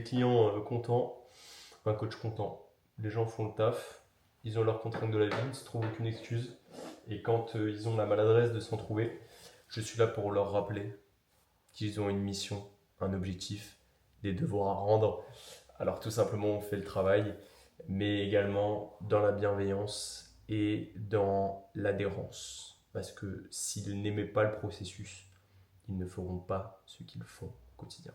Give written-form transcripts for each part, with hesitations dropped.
clients contents, un coach content. Les gens font le taf, ils ont leurs contraintes de la vie, ils ne se trouvent aucune excuse. Et quand ils ont la maladresse de s'en trouver, je suis là pour leur rappeler qu'ils ont une mission, un objectif, des devoirs à rendre. Alors tout simplement, on fait le travail, mais également dans la bienveillance et dans l'adhérence. Parce que s'ils n'aimaient pas le processus, ils ne feront pas ce qu'ils font au quotidien.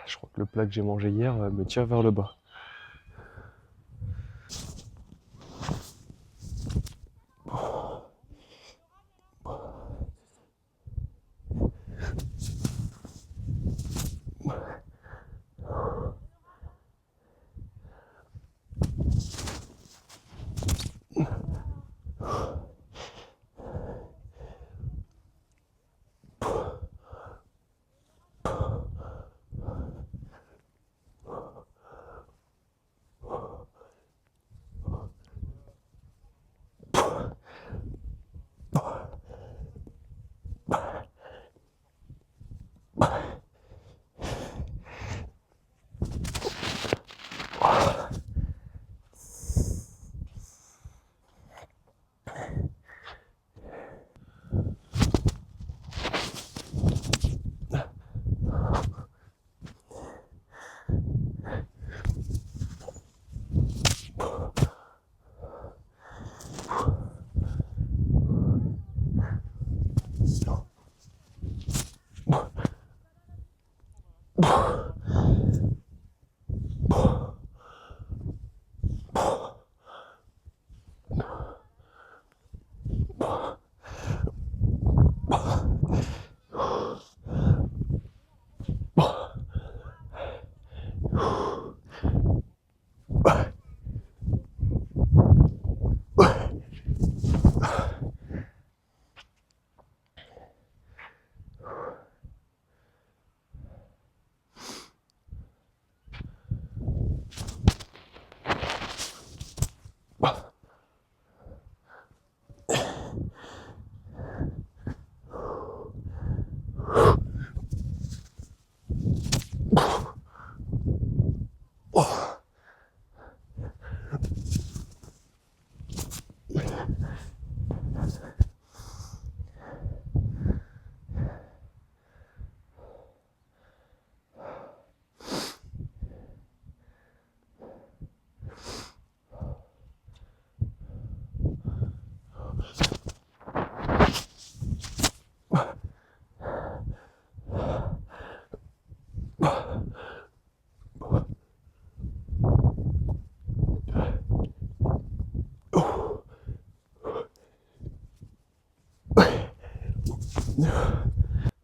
Je crois que le plat que j'ai mangé hier me tire vers le bas.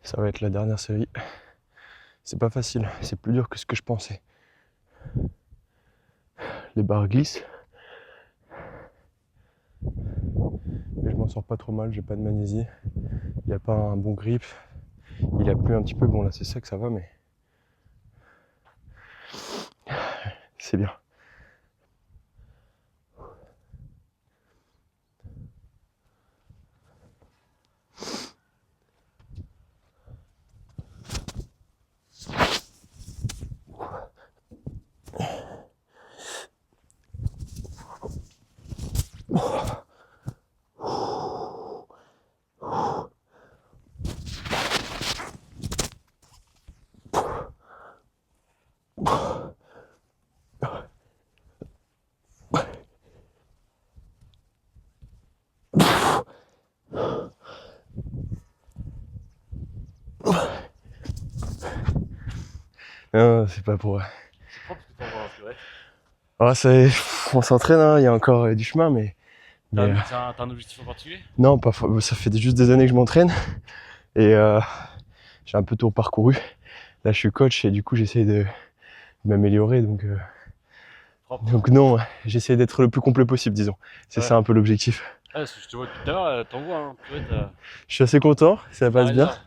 Ça va être la dernière série. C'est pas facile, c'est plus dur que ce que je pensais. Les barres glissent. Mais je m'en sors pas trop mal, j'ai pas de magnésie. Il n'y a pas un bon grip. Il a plu un petit peu, bon là c'est sec, ça va, mais c'est bien. Non, c'est pas pour... C'est propre ce que t'envoies en fleurette. On s'entraîne, hein, il y a encore du chemin, mais T'as un objectif en particulier? non, ça fait juste des années que je m'entraîne et j'ai un peu tout parcouru. Là, je suis coach et du coup, j'essaie de m'améliorer, donc non, j'essaie d'être le plus complet possible, disons. C'est ça un peu l'objectif. Ah, parce que je te vois tout à l'heure, t'envoies, hein. Fleurette, Je suis assez content, ça passe bien. là.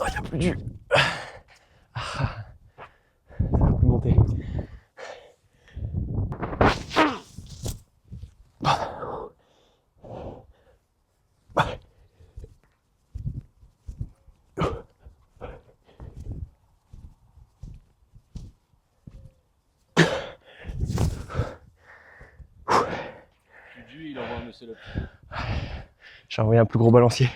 Oh, il n'y a plus du... Ça va plus monter. Il envoie un muscle up. J'ai envoyé un plus gros balancier.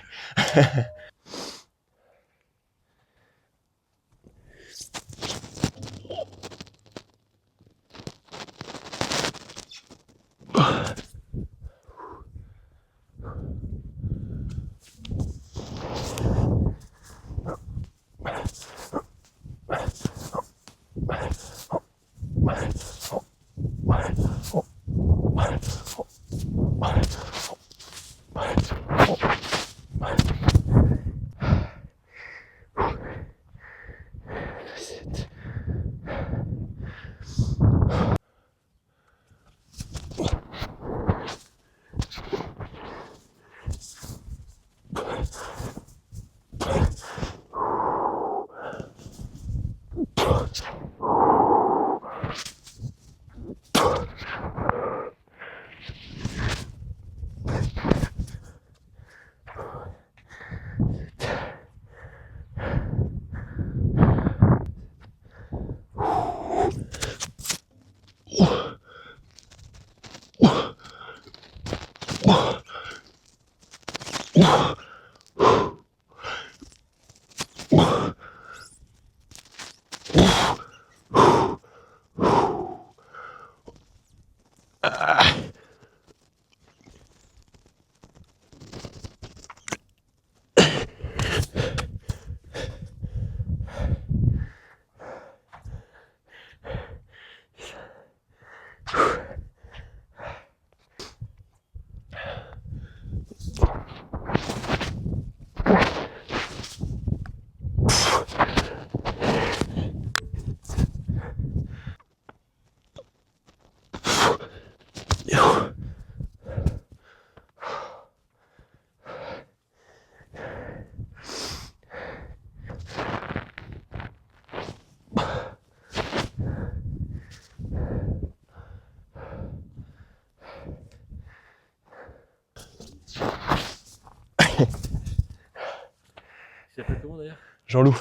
Tu t'appelles comment d'ailleurs? Jean-Loup.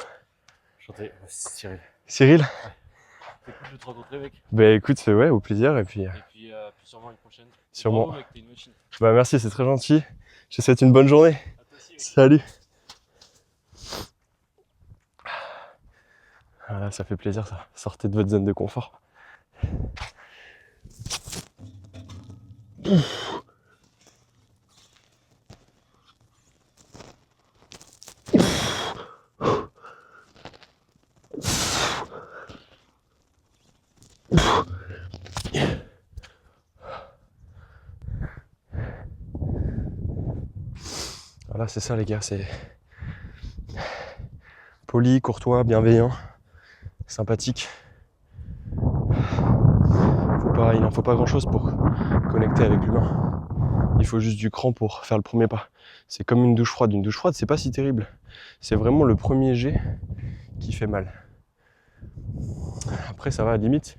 Chanté, c'est Cyril. Cyril? C'est cool de te rencontrer, mec. Bah écoute, ouais, au plaisir et puis... Puis sûrement une prochaine. Sûrement. Bravo, mec, t'es une machine. Bah merci, c'est très gentil. Je te souhaite une bonne journée. À toi aussi, mec. Salut. Voilà, ça fait plaisir ça. Sortez de votre zone de confort. Voilà, c'est ça les gars, c'est poli, courtois, bienveillant, sympathique. Il n'en faut pas grand chose pour connecter avec l'humain. Il faut juste du cran pour faire le premier pas. C'est comme une douche froide. Une douche froide, c'est pas si terrible. C'est vraiment le premier jet qui fait mal. Après, ça va, limite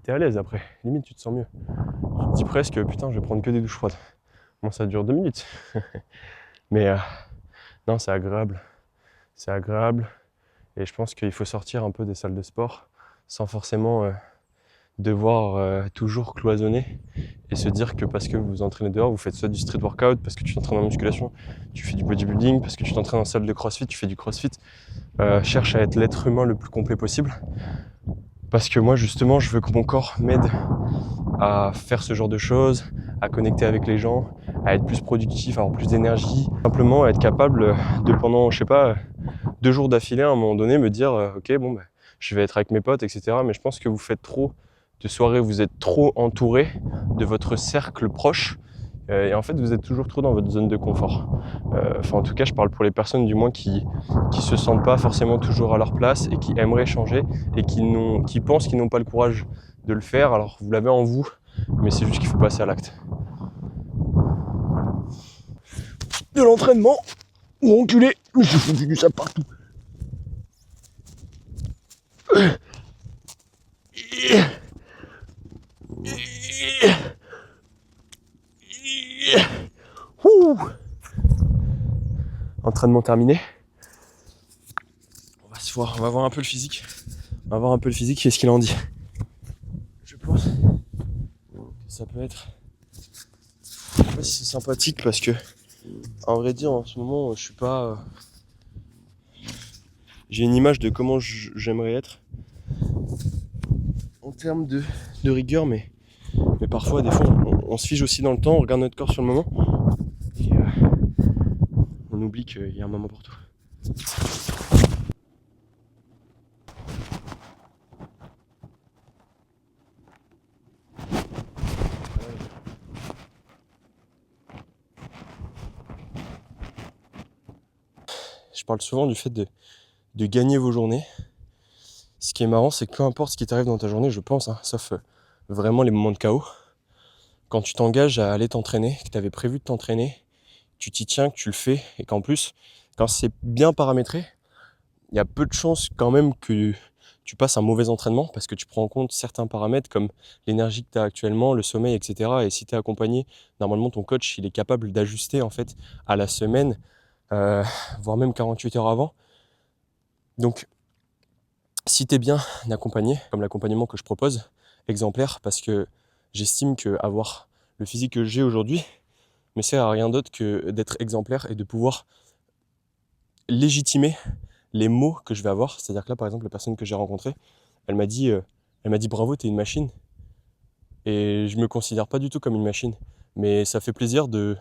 t'es à l'aise après. Limite, tu te sens mieux. Tu te dis presque, putain, je vais prendre que des douches froides. Bon, ça dure 2 minutes. Mais non, c'est agréable. C'est agréable. Et je pense qu'il faut sortir un peu des salles de sport sans forcément devoir toujours cloisonner et se dire que parce que vous vous entraînez dehors, vous faites soit du street workout, parce que tu t'entraînes en musculation, tu fais du bodybuilding, parce que tu t'entraînes en salle de crossfit, tu fais du crossfit. Cherche à être l'être humain le plus complet possible. Parce que moi, justement, je veux que mon corps m'aide à faire ce genre de choses, à connecter avec les gens, à être plus productif, à avoir plus d'énergie. Simplement à être capable de, pendant, je sais pas, 2 jours d'affilée, à un moment donné, me dire ok, bon, bah, je vais être avec mes potes, etc. Mais je pense que vous faites trop de soirées, vous êtes trop entouré de votre cercle proche. Et en fait, vous êtes toujours trop dans votre zone de confort. Enfin, en tout cas, je parle pour les personnes du moins qui se sentent pas forcément toujours à leur place et qui aimeraient changer et qui pensent qu'ils n'ont pas le courage de le faire. Alors, vous l'avez en vous, mais c'est juste qu'il faut passer à l'acte. De l'entraînement, ou enculé, je me suis foutu du sable partout. Entraînement terminé. On va voir un peu le physique. On va voir un peu le physique, qu'est-ce qu'il en dit. Je pense que ça peut être, je sais pas si c'est sympathique parce que, en vrai dire, en ce moment, je suis pas. J'ai une image de comment j'aimerais être en termes de rigueur, mais parfois, des fois, on se fige aussi dans le temps, on regarde notre corps sur le moment et on oublie qu'il y a un moment pour tout. Je parle souvent du fait de gagner vos journées. Ce qui est marrant, c'est que peu importe ce qui t'arrive dans ta journée, je pense, hein, sauf vraiment les moments de chaos, quand tu t'engages à aller t'entraîner, que tu avais prévu de t'entraîner, tu t'y tiens, que tu le fais, et qu'en plus, quand c'est bien paramétré, il y a peu de chances quand même que tu passes un mauvais entraînement parce que tu prends en compte certains paramètres comme l'énergie que tu as actuellement, le sommeil, etc. Et si tu es accompagné, normalement ton coach il est capable d'ajuster en fait à la semaine, voire même 48 heures avant. Donc si tu es bien accompagné, comme l'accompagnement que je propose, exemplaire, parce que j'estime qu'avoir le physique que j'ai aujourd'hui ne sert à rien d'autre que d'être exemplaire et de pouvoir légitimer les mots que je vais avoir. C'est-à-dire que là, par exemple, la personne que j'ai rencontrée, elle m'a dit bravo, t'es une machine. Et je me considère pas du tout comme une machine. Mais ça fait plaisir de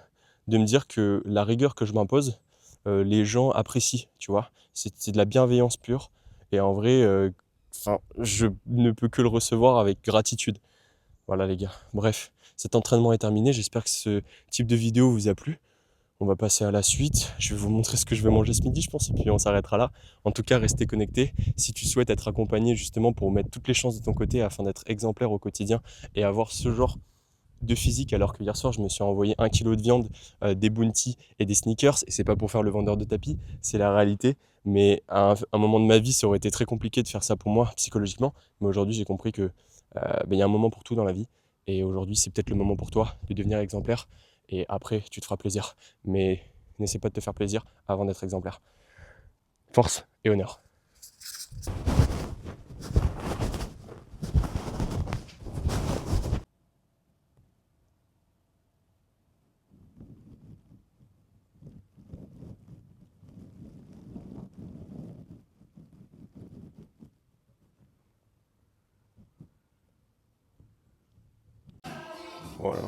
me dire que la rigueur que je m'impose, les gens apprécient, tu vois. C'est de la bienveillance pure. Et en vrai, je ne peux que le recevoir avec gratitude. Voilà les gars. Bref, cet entraînement est terminé. J'espère que ce type de vidéo vous a plu. On va passer à la suite. Je vais vous montrer ce que je vais manger ce midi, je pense, et puis on s'arrêtera là. En tout cas, restez connectés. Si tu souhaites être accompagné justement pour mettre toutes les chances de ton côté afin d'être exemplaire au quotidien et avoir ce genre de physique, alors que hier soir, je me suis envoyé 1 kilo de viande, des bounty et des sneakers, et c'est pas pour faire le vendeur de tapis, c'est la réalité. Mais à un moment de ma vie, ça aurait été très compliqué de faire ça pour moi psychologiquement. Mais aujourd'hui, j'ai compris que y a un moment pour tout dans la vie. Et aujourd'hui, c'est peut-être le moment pour toi de devenir exemplaire. Et après, tu te feras plaisir. Mais n'essaie pas de te faire plaisir avant d'être exemplaire. Force et honneur. Voilà.